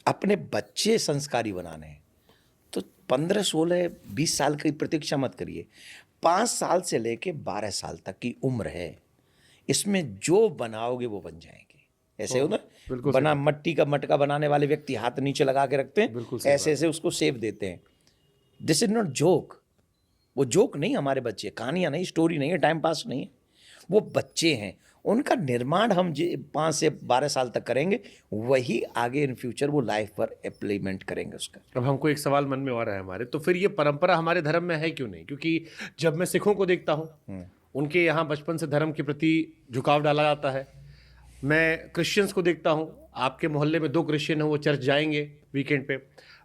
अपने बच्चे संस्कारी बनाने हैं तो 15, 16, 20 साल की प्रतीक्षा मत करिए। 5 साल से लेके 12 साल तक की उम्र है, इसमें जो बनाओगे वो बन जाएंगे। ऐसे हो ना, बिल्कुल बना सही बात। मट्टी का मटका बनाने वाले व्यक्ति हाथ नीचे लगा के रखते हैं, बिल्कुल सही ऐसे बात। ऐसे उसको शेप देते हैं। This is not joke. वो जोक नहीं, हमारे बच्चे कहानियां नहीं, स्टोरी नहीं है, टाइम पास नहीं है, वो बच्चे हैं। उनका निर्माण हम 5 से 12 साल तक करेंगे, वही आगे इन फ्यूचर वो लाइफ पर इम्प्लीमेंट करेंगे उसका। अब हमको एक सवाल मन में आ रहा है हमारे, तो फिर ये परंपरा हमारे धर्म में है क्यों नहीं? क्योंकि जब मैं सिखों को देखता हूँ, उनके यहाँ बचपन से धर्म के प्रति झुकाव डाला जाता है। मैं क्रिश्चियंस को देखता हूँ, आपके मोहल्ले में 2 क्रिश्चियन हैं, वो चर्च जाएंगे वीकेंड पे।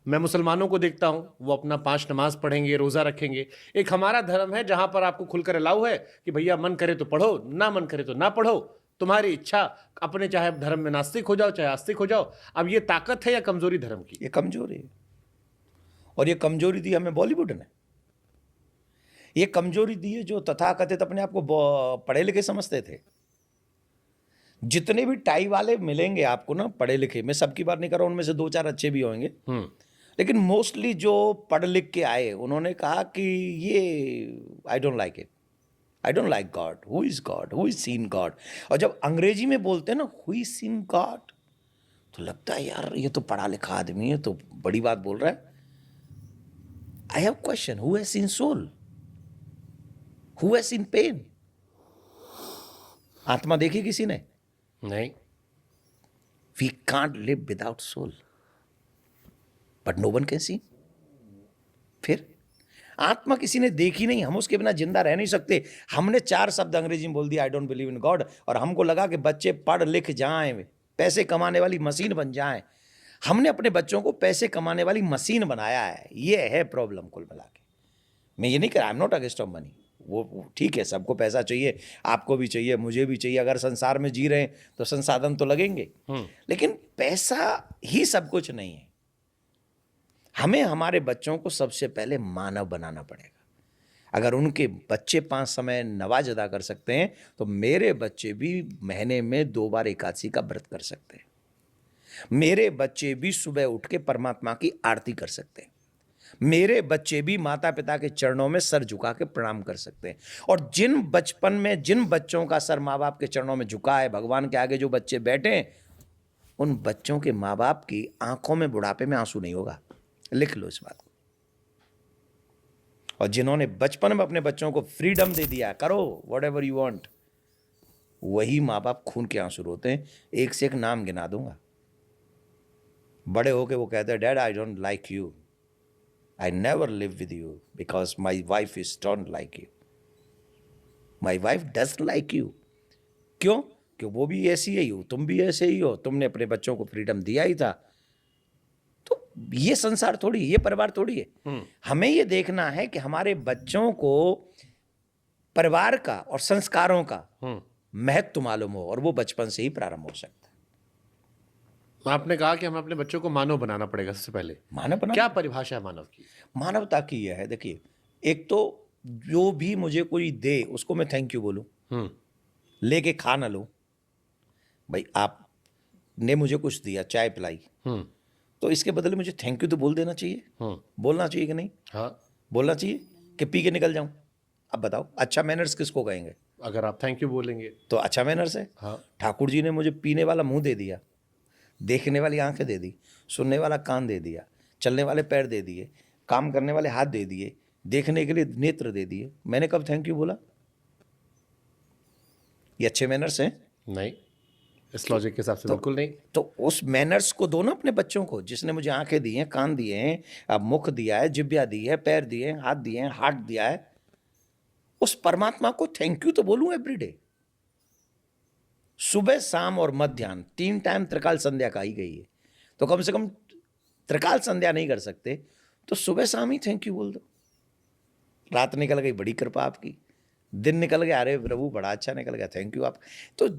मैं मुसलमानों को देखता हूँ, वो अपना 5 नमाज पढ़ेंगे, रोज़ा रखेंगे। एक हमारा धर्म है जहाँ पर आपको खुलकर अलाउ है कि भैया मन करे तो पढ़ो, ना मन करे तो ना पढ़ो, तुम्हारी इच्छा। अपने चाहे धर्म में नास्तिक हो जाओ, चाहे आस्तिक हो जाओ। अब ये ताकत है या कमजोरी धर्म की? ये कमजोरी है, और ये कमजोरी दी हमें बॉलीवुड ने। ये कमजोरी दी है जो तथाकथित अपने आप को पढ़े लिखे समझते थे। जितने भी टाई वाले मिलेंगे आपको ना पढ़े लिखे, मैं सबकी बात नहीं कर रहा हूं, उनमें से 2-4 अच्छे भी होंगे, लेकिन मोस्टली जो पढ़ लिख के आए उन्होंने कहा कि ये I don't like it, I don't like God, who is God, who is seen God. और जब अंग्रेजी में बोलते हैं ना हु इज सीन गॉड, तो लगता है यार ये तो पढ़ा लिखा आदमी है, तो बड़ी बात बोल रहा है। I have question, who has seen soul, who has seen pain? आत्मा देखी किसी ने? नहीं। We can't live without soul, but no one can see. फिर आत्मा किसी ने देखी नहीं, हम उसके बिना जिंदा रह नहीं सकते। हमने 4 शब्द अंग्रेजी में बोल दिया, I don't believe in God, और हमको लगा कि बच्चे पढ़ लिख जाएं, पैसे कमाने वाली मशीन बन जाएं। हमने अपने बच्चों को पैसे कमाने वाली मशीन बनाया है। ये है प्रॉब्लम कुल मिला के। मैं ये नहीं कह रहा, I am not against of money, वो ठीक है, सबको पैसा चाहिए, आपको भी चाहिए, मुझे भी चाहिए। अगर संसार में जी रहे हैं तो संसाधन तो लगेंगे, लेकिन पैसा ही सब कुछ नहीं है। हमें हमारे बच्चों को सबसे पहले मानव बनाना पड़ेगा। अगर उनके बच्चे 5 समय नमाज अदा कर सकते हैं तो मेरे बच्चे भी महीने में 2 बार एकादशी का व्रत कर सकते हैं। मेरे बच्चे भी सुबह उठ के परमात्मा की आरती कर सकते हैं। मेरे बच्चे भी माता पिता के चरणों में सर झुका के प्रणाम कर सकते हैं। और जिन बचपन में जिन बच्चों का सर माँ बाप के चरणों में झुका है, भगवान के आगे जो बच्चे बैठे हैं, उन बच्चों के माँ बाप की आंखों में बुढ़ापे में आंसू नहीं होगा। लिख लो इस बात को। और जिन्होंने बचपन में अपने बच्चों को फ्रीडम दे दिया, करो व्हाटएवर यू वांट, वही माँ बाप खून के आंसू रोते हैं। एक से एक नाम गिना दूंगा। बड़े होके वो कहते हैं, dad I don't like you, I never live with you because my wife is don't like you. My wife doesn't like you. क्यों? कि वो भी ऐसी ही हो, तुम भी ऐसे ही हो, तुमने अपने बच्चों को फ्रीडम दिया ही था। तो ये संसार थोड़ी, ये परिवार थोड़ी है। हमें ये देखना है कि हमारे बच्चों को परिवार का और संस्कारों का महत्व मालूम हो, और वो बचपन से ही प्रारंभ हो सकता है। आपने कहा कि हमें अपने बच्चों को मानव बनाना पड़ेगा सबसे पहले। मानव बना, क्या परिभाषा है मानव की? मानवता की यह है, देखिए, एक तो जो भी मुझे कोई दे उसको मैं थैंक यू बोलूं, लेके खा ना लूं। भाई आपने मुझे कुछ दिया, चाय पिलाई, तो इसके बदले मुझे थैंक यू तो बोल देना चाहिए, बोलना चाहिए कि नहीं? हाँ, बोलना चाहिए कि पी के निकल जाऊं? अब बताओ, अच्छा मैनर्स किसको कहेंगे? अगर आप थैंक यू बोलेंगे तो अच्छा मैनर्स है। हाँ। ठाकुर जी ने मुझे पीने वाला मुंह दे दिया, देखने वाली आंखें दे दी, सुनने वाला कान दे दिया, चलने वाले पैर दे दिए, काम करने वाले हाथ दे दिए, देखने के लिए नेत्र दे दिए। मैंने कब थैंक यू बोला? ये अच्छे मैनर्स हैं? नहीं, इस लॉजिक के हिसाब से बिल्कुल नहीं। तो उस मैनर्स को दो ना अपने बच्चों को, जिसने मुझे आंखें दी हैं, कान दिए हैं, अब मुख दिया है, जिह्वा दी है, पैर दिए हैं, हाथ दिए हैं, हार्ट दिया है। उस परमात्मा को थैंक यू तो बोलूं एवरीडे। सुबह शाम और मध्याह्न 3 टाइम त्रिकाल संध्या का ही गई है, तो कम से कम त्रिकाल संध्या नहीं कर सकते तो सुबह शाम ही थैंक यू बोल दो। रात निकल गई, बड़ी कृपा आपकी। दिन निकल गया, अरे प्रभु बड़ा अच्छा निकल गया, थैंक यू आप। तो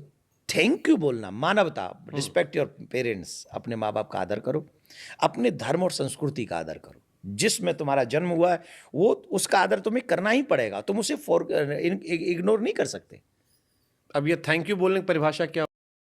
थैंक यू बोलना मानवता। रिस्पेक्ट योर पेरेंट्स, अपने माँ बाप का आदर करो, अपने धर्म और संस्कृति का आदर करो। जिसमें तुम्हारा जन्म हुआ है वो उसका आदर तुम्हें करना ही पड़ेगा, तुम उसे इग्नोर नहीं कर सकते। अब ये थैंक यू बोलने की परिभाषा क्या